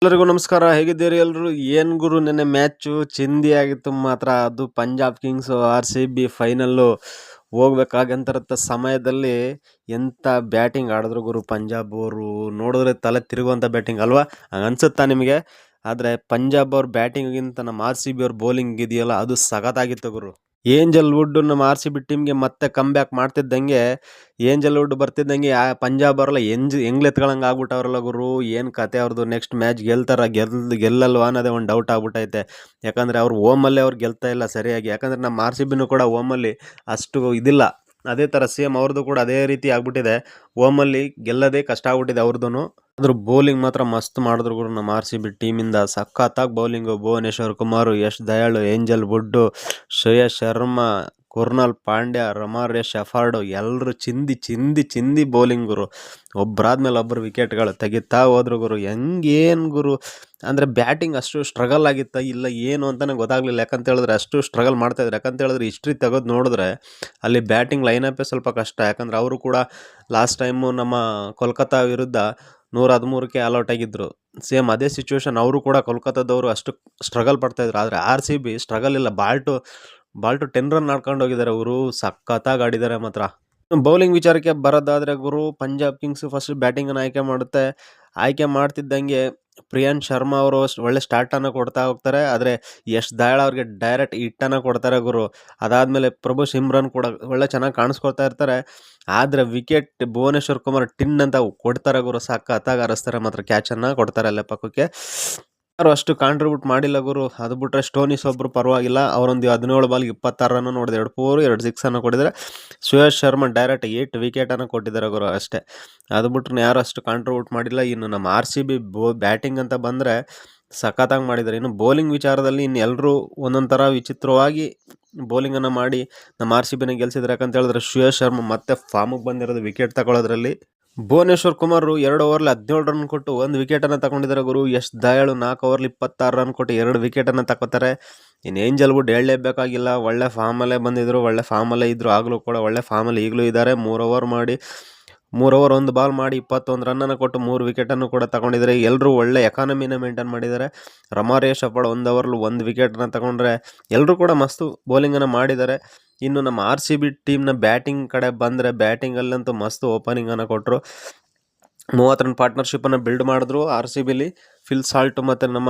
ಎಲ್ಲರಿಗೂ ನಮಸ್ಕಾರ. ಹೇಗಿದ್ದೀರಿ ಎಲ್ರು? ಏನ್ ಗುರು ನೆನ್ನೆ ಮ್ಯಾಚು ಚಿಂದಿ ಆಗಿತ್ತು ಮಾತ್ರ. ಅದು ಪಂಜಾಬ್ ಕಿಂಗ್ಸ್ RCB ಫೈನಲ್ಲು ಹೋಗ್ಬೇಕಾಗಂತರತ್ತ ಸಮಯದಲ್ಲಿ ಎಂತ ಬ್ಯಾಟಿಂಗ್ ಆಡಿದ್ರು ಗುರು ಪಂಜಾಬ್ ಅವರು. ನೋಡಿದ್ರೆ ತಲೆ ತಿರುಗುವಂಥ ಬ್ಯಾಟಿಂಗ್ ಅಲ್ವಾ? ಹಂಗನ್ಸುತ್ತಾ ನಿಮಗೆ? ಆದರೆ ಪಂಜಾಬ್ ಅವ್ರ ಬ್ಯಾಟಿಂಗಿಗಿಂತ ನಮ್ಮ RCB ಅವ್ರ ಬೌಲಿಂಗ್ ಇದೆಯಲ್ಲ ಅದು ಸಖತ್ತಾಗಿತ್ತು ಗುರು. ಏಂಜಲ್ ವುಡ್ ನಮ್ಮ RCB ಟೀಮ್ಗೆ ಮತ್ತೆ ಕಮ್ ಬ್ಯಾಕ್ ಮಾಡ್ತಿದ್ದಂಗೆ, ಏಂಜಲ್ ವುಡ್ ಬರ್ತಿದ್ದಂಗೆ ಪಂಜಾಬ್ ಅವರೆಲ್ಲ ಎಂಗ್ಲೆತ್ಗಳಂಗೆ ಆಗ್ಬಿಟ್ಟವ್ರಲ್ಲ ಗುರು. ಏನು ಕತೆ ಅವ್ರದ್ದು? ನೆಕ್ಸ್ಟ್ ಮ್ಯಾಚ್ ಗೆಲ್ಲಲ್ವಾ ಅನ್ನೋದೇ ಒಂದು ಡೌಟ್ ಆಗ್ಬಿಟ್ಟೈತೆ. ಯಾಕಂದರೆ ಅವ್ರು ಓಮಲ್ಲೇ ಅವ್ರು ಗೆಲ್ತಾ ಇಲ್ಲ ಸರಿಯಾಗಿ. ಯಾಕಂದರೆ ನಮ್ಮ RCBನೂ ಕೂಡ ಓಮಲ್ಲಿ ಅಷ್ಟು ಇದಿಲ್ಲ. ಅದೇ ಥರ ಸೇಮ್ ಅವ್ರದ್ದು ಕೂಡ ಅದೇ ರೀತಿ ಆಗ್ಬಿಟ್ಟಿದೆ. ಓಮಲ್ಲಿ ಗೆಲ್ಲೋದೇ ಕಷ್ಟ ಆಗ್ಬಿಟ್ಟಿದೆ ಅವ್ರದ್ದು. ಆದ್ರೂ ಬೌಲಿಂಗ್ ಮಾತ್ರ ಮಸ್ತ್ ಮಾಡಿದ್ರು ಗುರು ನಮ್ಮ RCB ಟೀಮಿಂದ. ಸಖತ್ತಾಗಿ bowling. Bhuvneshwar Kumar, Yash Dayal, Hazlewood, Shreyas Sharma, Krunal Pandya, Romario Shepherd ಎಲ್ಲರೂ ಚಿಂದಿ ಬೌಲಿಂಗ್ ಗುರು. ಒಬ್ಬರಾದ್ಮೇಲೆ ಒಬ್ಬರು ವಿಕೆಟ್ಗಳು ತೆಗಿತಾ ಹೋದ್ರು ಗುರು. ಹೆಂಗೇನು ಗುರು ಅಂದರೆ ಬ್ಯಾಟಿಂಗ್ ಅಷ್ಟು ಸ್ಟ್ರಗಲ್ ಆಗಿತ್ತ ಇಲ್ಲ ಏನು ಅಂತಲೇ ಗೊತ್ತಾಗಲಿಲ್ಲ. ಯಾಕಂತ ಹೇಳಿದ್ರೆ ಅಷ್ಟು ಸ್ಟ್ರಗಲ್ ಮಾಡ್ತಾಯಿದ್ರು. ಯಾಕಂತ ಹೇಳಿದ್ರೆ ಹಿಸ್ಟ್ರಿ ತೆಗೆದು ನೋಡಿದ್ರೆ ಅಲ್ಲಿ ಬ್ಯಾಟಿಂಗ್ ಲೈನಪ್ಪೇ ಸ್ವಲ್ಪ ಕಷ್ಟ. ಯಾಕಂದ್ರೆ ಅವರು ಕೂಡ ಲಾಸ್ಟ್ ಟೈಮು ನಮ್ಮ ಕೋಲ್ಕತ್ತಾ ವಿರುದ್ಧ 113ಕ್ಕೆ ಆಲ್ಔಟ್ ಆಗಿದ್ದರು. ಸೇಮ್ ಅದೇ ಸಿಚುವೇಶನ್ ಅವರು ಕೂಡ ಕೋಲ್ಕತ್ತಾದವರು ಅಷ್ಟು ಸ್ಟ್ರಗಲ್ ಪಡ್ತಾಯಿದ್ರು. ಆದರೆ RCB ಸ್ಟ್ರಗಲ್ ಇಲ್ಲ. ಬಾಲ್ ಟು 10 ರನ್ ಆಡ್ಕೊಂಡು ಹೋಗಿದ್ದಾರೆ ಅವರು. ಸಖತ್ತಾಗಿ ಆಡಿದ್ದಾರೆ ಮಾತ್ರ. ಬೌಲಿಂಗ್ ವಿಚಾರಕ್ಕೆ ಬರೋದಾದರೆ ಗುರು, ಪಂಜಾಬ್ ಕಿಂಗ್ಸ್ ಫಸ್ಟ್ ಬ್ಯಾಟಿಂಗನ್ನು ಆಯ್ಕೆ ಮಾಡ್ತಿದ್ದಂಗೆ ಪ್ರಿಯಾಂಶ್ ಶರ್ಮಾ ಅವರು ಒಳ್ಳೆ ಸ್ಟಾರ್ಟನ್ನು ಕೊಡ್ತಾ ಹೋಗ್ತಾರೆ. ಆದರೆ ಯಶ್ ದಯಾಳ್ ಅವ್ರಿಗೆ ಡೈರೆಕ್ಟ್ ಹಿಟ್ಟನ್ನು ಕೊಡ್ತಾರೆ ಗುರು. ಅದಾದಮೇಲೆ ಪ್ರಭು ಸಿಮ್ರನ್ ಕೂಡ ಒಳ್ಳೆ ಚೆನ್ನಾಗಿ ಕಾಣಿಸ್ಕೊಳ್ತಾ ಇರ್ತಾರೆ. ಆದರೆ ವಿಕೆಟ್ ಭುವನೇಶ್ವರ್ ಕುಮಾರ್ ಟಿನ್ ಅಂತ ಕೊಡ್ತಾರೆ ಗುರು. ಸಖತ್ತಾಗಿ ಅರಸ್ತಾರೆ ಮಾತ್ರ. ಕ್ಯಾಚನ್ನು ಕೊಡ್ತಾರೆ ಅಲ್ಲೇ ಪಕ್ಕಕ್ಕೆ. ಯಾರು ಅಷ್ಟು ಕಾಂಟ್ರಿಬ್ಯೂಟ್ ಮಾಡಿಲ್ಲ ಗುರು. ಅದು ಬಿಟ್ಟರೆ ಸ್ಟೋನಿಸ್ ಒಬ್ಬರು ಪರವಾಗಿಲ್ಲ. ಅವರೊಂದು 17 ಬಾಲ್ಗೆ 26 ರನ್ ನೋಡಿದೆ. 2 4 2 6 ಕೊಟ್ಟಿದ್ದಾರೆ. ಶ್ರೇಯಸ್ ಶರ್ಮಾ ಡೈರೆಕ್ಟ್ 8 ವಿಕೆಟನ್ನು ಕೊಟ್ಟಿದ್ದಾರೆ ಗುರು ಅಷ್ಟೇ. ಅದು ಬಿಟ್ಟರೆ ಯಾರು ಅಷ್ಟು ಕಾಂಟ್ರಿಬ್ಯೂಟ್ ಮಾಡಿಲ್ಲ. ಇನ್ನು ನಮ್ಮ RCB ಬ್ಯಾಟಿಂಗ್ ಅಂತ ಬಂದರೆ ಸಖತ್ತಾಗಿ ಮಾಡಿದ್ದಾರೆ. ಇನ್ನು ಬೌಲಿಂಗ್ ವಿಚಾರದಲ್ಲಿ ಇನ್ನು ಎಲ್ಲರೂ ಒಂದೊಂದು ಥರ ವಿಚಿತ್ರವಾಗಿ ಬೌಲಿಂಗನ್ನು ಮಾಡಿ ನಮ್ಮ RCBನ ಗೆಲ್ಸಿದ್ರು. ಯಾಕಂತ ಹೇಳಿದ್ರೆ ಶ್ರೇಯಸ್ ಶರ್ಮಾ ಮತ್ತೆ ಫಾರ್ಮಿಗೆ ಬಂದಿರೋದು ವಿಕೆಟ್ ತಗೊಳ್ಳೋದ್ರಲ್ಲಿ. ಭುವನೇಶ್ವರ್ ಕುಮಾರ್ 2 ಓವರ್ಲಿ 17 ರನ್ ಕೊಟ್ಟು 1 ವಿಕೆಟನ್ನು ತಗೊಂಡಿದ್ದಾರೆ ಗುರು. ಯಶ್ ದಯಾಳ್ 4 ಓವರ್ಲಿ 26 ರನ್ ಕೊಟ್ಟು 2 ವಿಕೆಟನ್ನು ತಗೋತಾರೆ. ಇನ್ನು ಏಂಜಲ್ ವುಡ್ ಹೇಳಲೇಬೇಕಾಗಿಲ್ಲ. ಒಳ್ಳೆ ಫಾರ್ಮಲ್ಲೇ ಬಂದಿದ್ದರು, ಒಳ್ಳೆ ಫಾರ್ಮಲ್ಲೇ ಇದ್ದರು. ಆಗಲೂ ಕೂಡ ಒಳ್ಳೆ ಫಾರ್ಮಲ್ಲಿ ಈಗಲೂ ಇದ್ದಾರೆ. 3 ಓವರ್ 1 ಬಾಲ್ ಮಾಡಿ 21 ರನ್ನನ್ನು ಕೊಟ್ಟು 3 ವಿಕೆಟನ್ನು ಕೂಡ ತಗೊಂಡಿದ್ದಾರೆ. ಎಲ್ಲರೂ ಒಳ್ಳೆ ಎಕಾನಮಿನ ಮೇಂಟೈನ್ ಮಾಡಿದ್ದಾರೆ. ರಮಾರೇಶ್ ಅಪ್ಪಳ 1 ಓವರ್ಲು 1 ವಿಕೆಟನ್ನು ತಗೊಂಡ್ರೆ ಎಲ್ಲರೂ ಕೂಡ ಮಸ್ತು ಬೌಲಿಂಗನ್ನು ಮಾಡಿದ್ದಾರೆ. ಇನ್ನು ನಮ್ಮ RCB ಟೀಮ್ನ ಬ್ಯಾಟಿಂಗ್ ಕಡೆ ಬಂದರೆ ಬ್ಯಾಟಿಂಗಲ್ಲಂತೂ ಮಸ್ತು ಓಪನಿಂಗನ್ನು ಕೊಟ್ಟರು. 30 ರನ್ ಪಾರ್ಟ್ನರ್ಶಿಪ್ಪನ್ನು ಬಿಲ್ಡ್ ಮಾಡಿದ್ರು RCBಲಿ. ಫಿಲ್ ಸಾಲ್ಟ್ ಮತ್ತು ನಮ್ಮ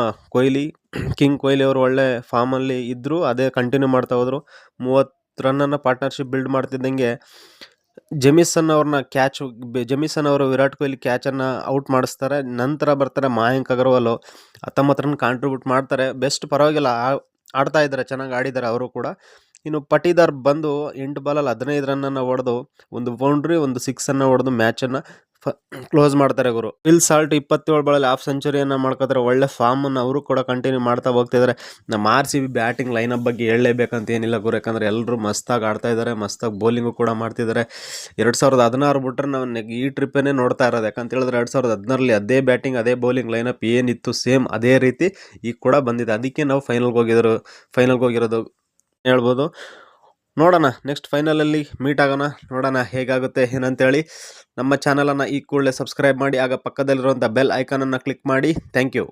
ಕಿಂಗ್ ಕೊಹ್ಲಿ ಅವರು ಒಳ್ಳೆ ಫಾರ್ಮಲ್ಲಿ ಇದ್ದರು. ಅದೇ ಕಂಟಿನ್ಯೂ ಮಾಡ್ತಾ ಹೋದರು. 30 ರನ್ನನ್ನು ಪಾರ್ಟ್ನರ್ಶಿಪ್ ಬಿಲ್ಡ್ ಮಾಡ್ತಿದ್ದಂಗೆ ಜೆಮಿಸನ್ ಅವರು ವಿರಾಟ್ ಕೊಹ್ಲಿ ಕ್ಯಾಚನ್ನು ಔಟ್ ಮಾಡಿಸ್ತಾರೆ. ನಂತರ ಬರ್ತಾರೆ ಮಯಾಂಕ್ ಅಗರ್ವಾಲ್ 19 ರನ್ ಕಾಂಟ್ರಿಬ್ಯೂಟ್ ಮಾಡ್ತಾರೆ. ಬೆಸ್ಟ್ ಪರವಾಗಿಲ್ಲ ಆಡ್ತಾ ಇದ್ದಾರೆ, ಚೆನ್ನಾಗಿ ಆಡಿದ್ದಾರೆ ಅವರು ಕೂಡ. ಇನ್ನು ಪಟೀದಾರ್ ಬಂದು 8 ಬಾಲಲ್ಲಿ 15 ರನ್ನನ್ನು ಹೊಡೆದು 1 ಬೌಂಡ್ರಿ 1 ಸಿಕ್ಸನ್ನು ಹೊಡೆದು ಮ್ಯಾಚನ್ನು ಕ್ಲೋಸ್ ಮಾಡ್ತಾರೆ ಗುರು. ಫಿಲ್ ಸಾಲ್ಟ್ 27 ಬಾಲಲ್ಲಿ ಹಾಫ್ ಸೆಂಚುರಿಯನ್ನು ಮಾಡ್ಕೋತಾರೆ. ಒಳ್ಳೆ ಫಾರ್ಮನ್ನು ಅವರು ಕೂಡ ಕಂಟಿನ್ಯೂ ಮಾಡ್ತಾ ಹೋಗ್ತಿದ್ದಾರೆ. ನಮ್ಮ RCB ಬ್ಯಾಟಿಂಗ್ ಲೈನಪ್ ಬಗ್ಗೆ ಹೇಳಲೇಬೇಕಂತ ಏನಿಲ್ಲ ಗುರು. ಯಾಕಂದರೆ ಎಲ್ಲರೂ ಮಸ್ತಾಗಿ ಆಡ್ತಾ ಇದ್ದಾರೆ, ಮಸ್ತಾಗಿ ಬೌಲಿಂಗು ಕೂಡ ಮಾಡ್ತಿದ್ದಾರೆ. 2016 ಬಿಟ್ಟರೆ ನಾವು ಈ ಟ್ರಿಪ್ಪನ್ನೇ ನೋಡ್ತಾ ಇರೋದು. ಯಾಕಂತ ಹೇಳಿದ್ರೆ 2016ರಲ್ಲಿ ಅದೇ ಬ್ಯಾಟಿಂಗ್ ಅದೇ ಬೌಲಿಂಗ್ ಲೈನಪ್ ಏನಿತ್ತು ಸೇಮ್ ಅದೇ ರೀತಿ ಈಗ ಕೂಡ ಬಂದಿದೆ. ಅದಕ್ಕೆ ನಾವು ಫೈನಲ್ಗೆ ಹೋಗಿರೋದು ಹೇಳ್ಬೋದು. ನೋಡೋಣ, ನೆಕ್ಸ್ಟ್ ಫೈನಲಲ್ಲಿ ಮೀಟ್ ಆಗೋಣ. ನೋಡೋಣ ಹೇಗಾಗುತ್ತೆ ಏನಂತೇಳಿ. ನಮ್ಮ ಚಾನಲನ್ನು ಈ ಕೂಡಲೇ ಸಬ್ಸ್ಕ್ರೈಬ್ ಮಾಡಿ, ಆಗ ಪಕ್ಕದಲ್ಲಿರುವಂಥ ಬೆಲ್ ಐಕಾನನ್ನು ಕ್ಲಿಕ್ ಮಾಡಿ. Thank you.